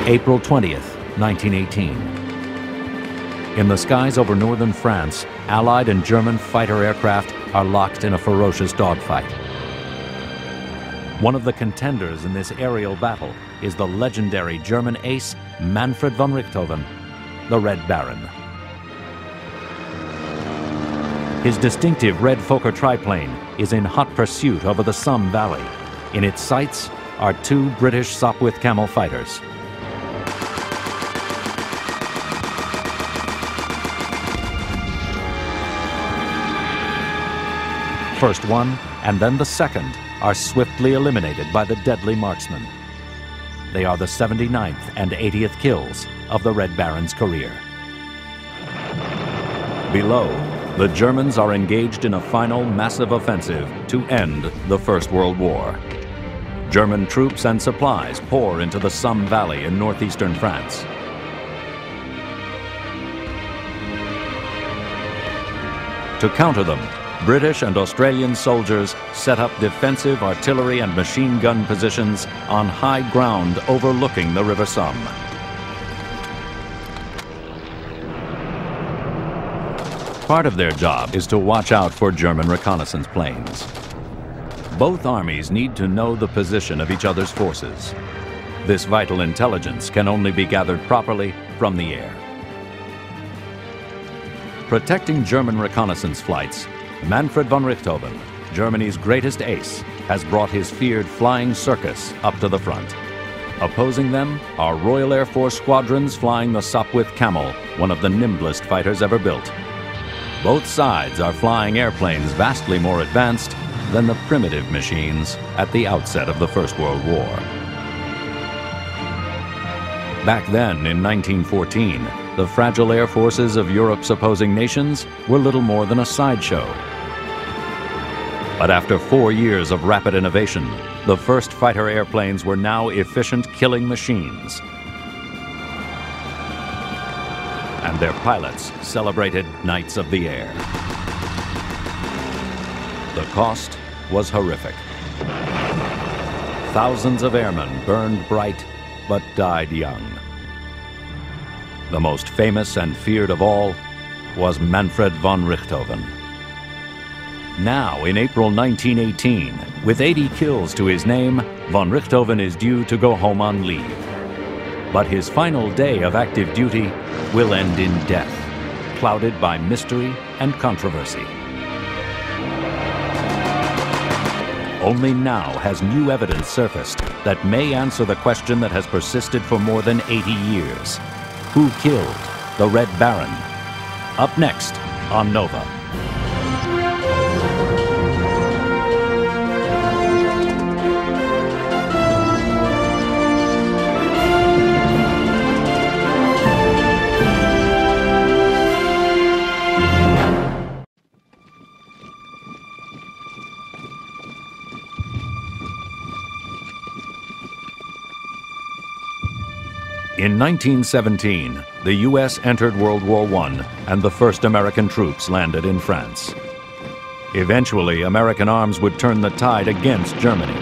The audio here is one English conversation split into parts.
April 20th, 1918. In the skies over northern France, Allied and German fighter aircraft are locked in a ferocious dogfight. One of the contenders in this aerial battle is the legendary German ace Manfred von Richthofen, the Red Baron. His distinctive red Fokker triplane is in hot pursuit over the Somme Valley. In its sights are two British Sopwith Camel fighters. First one and then the second are swiftly eliminated by the deadly marksman. They are the 79th and 80th kills of the Red Baron's career. Below, the Germans are engaged in a final massive offensive to end the First World War. German troops and supplies pour into the Somme Valley in northeastern France. To counter them, British and Australian soldiers set up defensive artillery and machine gun positions on high ground overlooking the River Somme. Part of their job is to watch out for German reconnaissance planes. Both armies need to know the position of each other's forces. This vital intelligence can only be gathered properly from the air. Protecting German reconnaissance flights, Manfred von Richthofen, Germany's greatest ace, has brought his feared flying circus up to the front. Opposing them are Royal Air Force squadrons flying the Sopwith Camel, one of the nimblest fighters ever built. Both sides are flying airplanes vastly more advanced than the primitive machines at the outset of the First World War. Back then, in 1914, the fragile air forces of Europe's opposing nations were little more than a sideshow. But after 4 years of rapid innovation, the first fighter airplanes were now efficient killing machines. And their pilots celebrated Knights of the Air. The cost was horrific. Thousands of airmen burned bright but died young. The most famous and feared of all was Manfred von Richthofen. Now, in April 1918, with 80 kills to his name, von Richthofen is due to go home on leave. But his final day of active duty will end in death, clouded by mystery and controversy. Only now has new evidence surfaced that may answer the question that has persisted for more than 80 years. Who killed the Red Baron? Up next on Nova. In 1917, the U.S. entered World War I, and the first American troops landed in France. Eventually, American arms would turn the tide against Germany.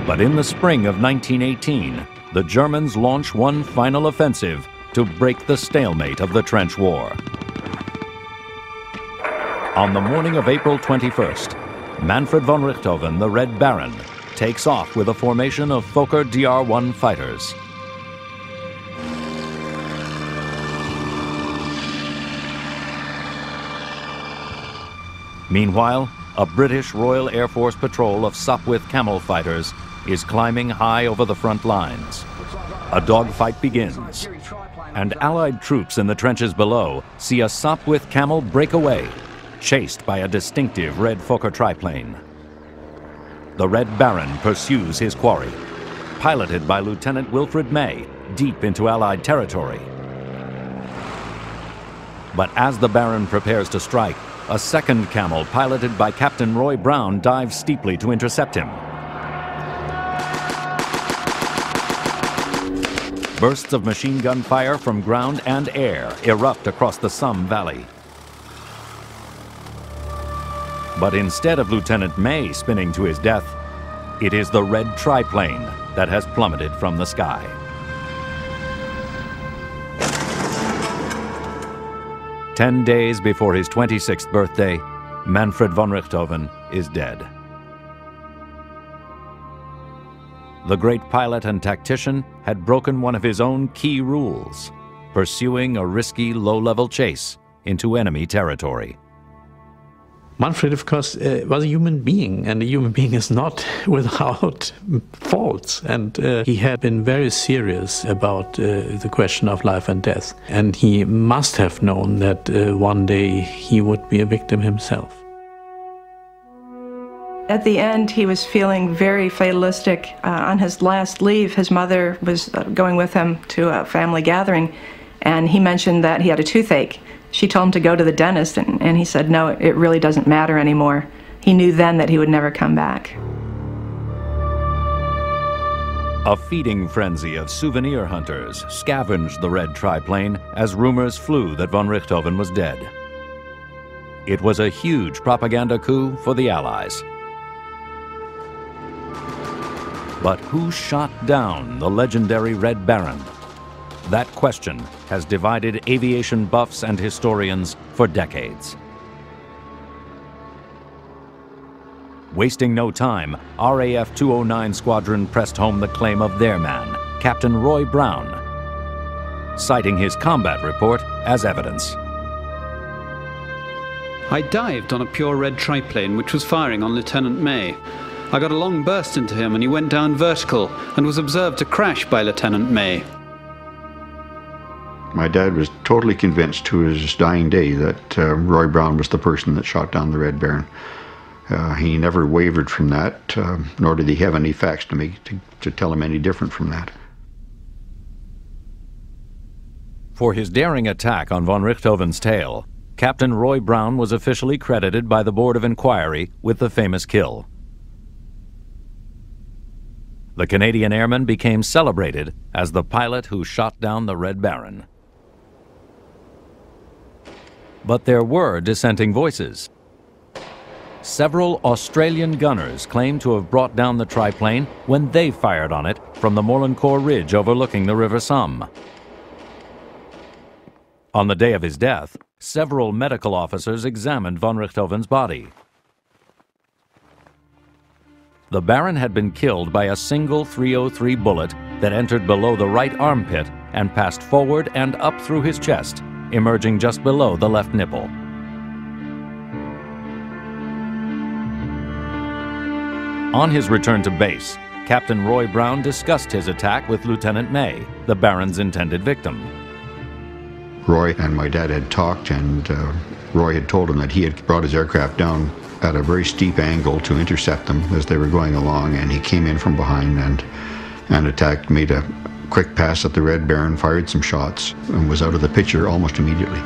But in the spring of 1918, the Germans launched one final offensive to break the stalemate of the Trench War. On the morning of April 21st, Manfred von Richthofen, the Red Baron, takes off with a formation of Fokker DR-1 fighters. Meanwhile, a British Royal Air Force patrol of Sopwith Camel fighters is climbing high over the front lines. A dogfight begins, and Allied troops in the trenches below see a Sopwith Camel break away, chased by a distinctive red Fokker triplane. The Red Baron pursues his quarry, piloted by Lieutenant Wilfred May, deep into Allied territory. But as the Baron prepares to strike, a second Camel piloted by Captain Roy Brown dives steeply to intercept him. Bursts of machine gun fire from ground and air erupt across the Somme Valley. But instead of Lieutenant May spinning to his death, It is the red triplane that has plummeted from the sky. Ten days before his 26th birthday, Manfred von Richthofen is dead. The great pilot and tactician had broken one of his own key rules, pursuing a risky low-level chase into enemy territory. Manfred, of course, was a human being, and a human being is not without faults. And he had been very serious about the question of life and death. And he must have known that one day he would be a victim himself. At the end, he was feeling very fatalistic. On his last leave, his mother was going with him to a family gathering, and he mentioned that he had a toothache. She told him to go to the dentist, and he said, no, it really doesn't matter anymore. He knew then that he would never come back. A feeding frenzy of souvenir hunters scavenged the red triplane as rumors flew that von Richthofen was dead. It was a huge propaganda coup for the Allies. But who shot down the legendary Red Baron? That question has divided aviation buffs and historians for decades. Wasting no time, RAF 209 Squadron pressed home the claim of their man, Captain Roy Brown, citing his combat report as evidence. I dived on a pure red triplane which was firing on Lieutenant May. I got a long burst into him and he went down vertical and was observed to crash by Lieutenant May. My dad was totally convinced to his dying day that Roy Brown was the person that shot down the Red Baron. He never wavered from that, nor did he have any facts to tell him any different from that. For his daring attack on von Richthofen's tail, Captain Roy Brown was officially credited by the Board of Inquiry with the famous kill. The Canadian airman became celebrated as the pilot who shot down the Red Baron. But there were dissenting voices. Several Australian gunners claimed to have brought down the triplane when they fired on it from the Molencourt Ridge overlooking the River Somme. On the day of his death, several medical officers examined von Richthofen's body. The Baron had been killed by a single .303 bullet that entered below the right armpit and passed forward and up through his chest, emerging just below the left nipple. On his return to base, Captain Roy Brown discussed his attack with Lieutenant May, the Baron's intended victim. Roy and my dad had talked, and Roy had told him that he had brought his aircraft down at a very steep angle to intercept them as they were going along, and he came in from behind and attacked, made a quick pass at the Red Baron, fired some shots, and was out of the picture almost immediately.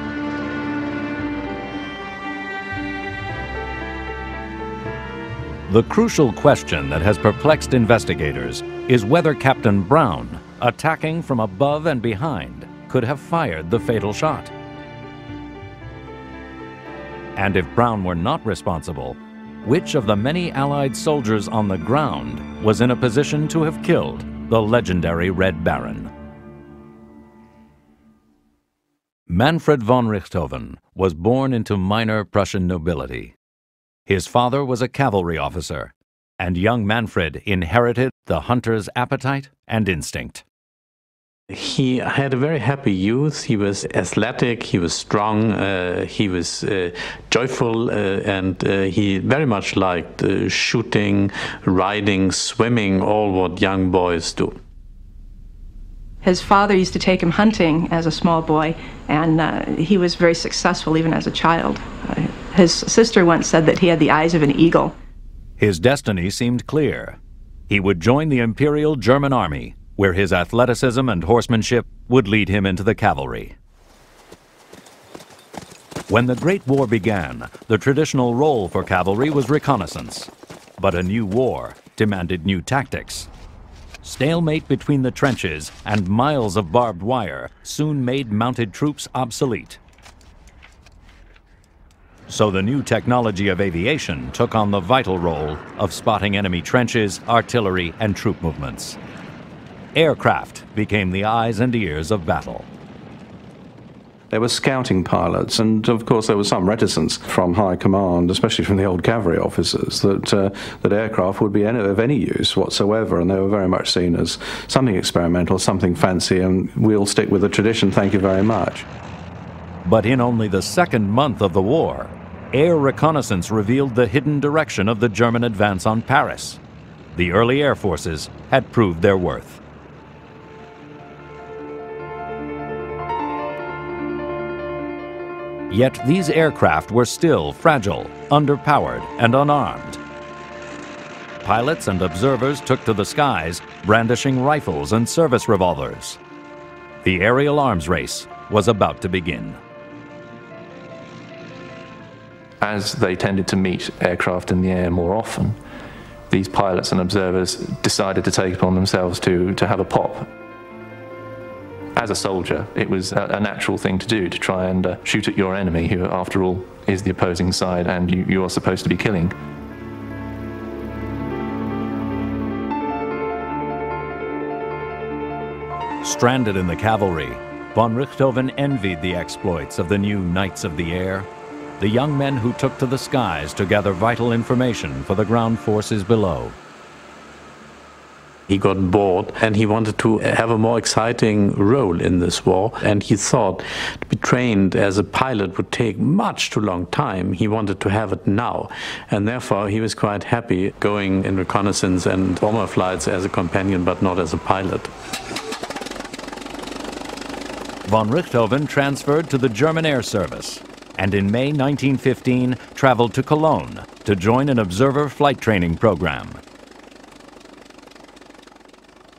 The crucial question that has perplexed investigators is whether Captain Brown, attacking from above and behind, could have fired the fatal shot. And if Brown were not responsible, which of the many Allied soldiers on the ground was in a position to have killed the legendary Red Baron? Manfred von Richthofen was born into minor Prussian nobility. His father was a cavalry officer, and young Manfred inherited the hunter's appetite and instinct. He had a very happy youth. He was athletic, he was strong, he was joyful, and he very much liked shooting, riding, swimming, all what young boys do. His father used to take him hunting as a small boy, and he was very successful even as a child. His sister once said that he had the eyes of an eagle. His destiny seemed clear. He would join the Imperial German Army, where his athleticism and horsemanship would lead him into the cavalry. When the Great War began, the traditional role for cavalry was reconnaissance. But a new war demanded new tactics. Stalemate between the trenches and miles of barbed wire soon made mounted troops obsolete. So the new technology of aviation took on the vital role of spotting enemy trenches, artillery, and troop movements. Aircraft became the eyes and ears of battle. There were scouting pilots, and of course there was some reticence from high command, especially from the old cavalry officers, that aircraft would be of any use whatsoever, and they were very much seen as something experimental, something fancy, and we'll stick with the tradition, thank you very much. But in only the second month of the war, air reconnaissance revealed the hidden direction of the German advance on Paris. The early air forces had proved their worth. Yet these aircraft were still fragile, underpowered, and unarmed. Pilots and observers took to the skies, brandishing rifles and service revolvers. The aerial arms race was about to begin. As they tended to meet aircraft in the air more often, these pilots and observers decided to take upon themselves to have a pop. As a soldier, it was a natural thing to do, to try and shoot at your enemy, who, after all, is the opposing side and you are supposed to be killing. Stranded in the cavalry, von Richthofen envied the exploits of the new Knights of the Air, the young men who took to the skies to gather vital information for the ground forces below. He got bored and he wanted to have a more exciting role in this war, and he thought to be trained as a pilot would take much too long time. He wanted to have it now, and therefore he was quite happy going in reconnaissance and bomber flights as a companion, but not as a pilot. Von Richthofen transferred to the German Air Service, and in May 1915 traveled to Cologne to join an observer flight training program.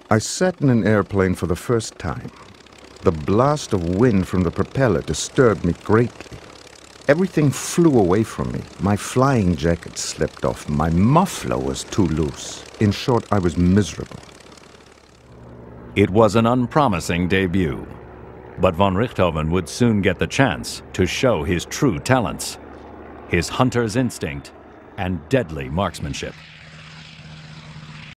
I sat in an airplane for the first time. The blast of wind from the propeller disturbed me greatly. Everything flew away from me. My flying jacket slipped off. My muffler was too loose. In short, I was miserable. It was an unpromising debut, but von Richthofen would soon get the chance to show his true talents, his hunter's instinct and deadly marksmanship.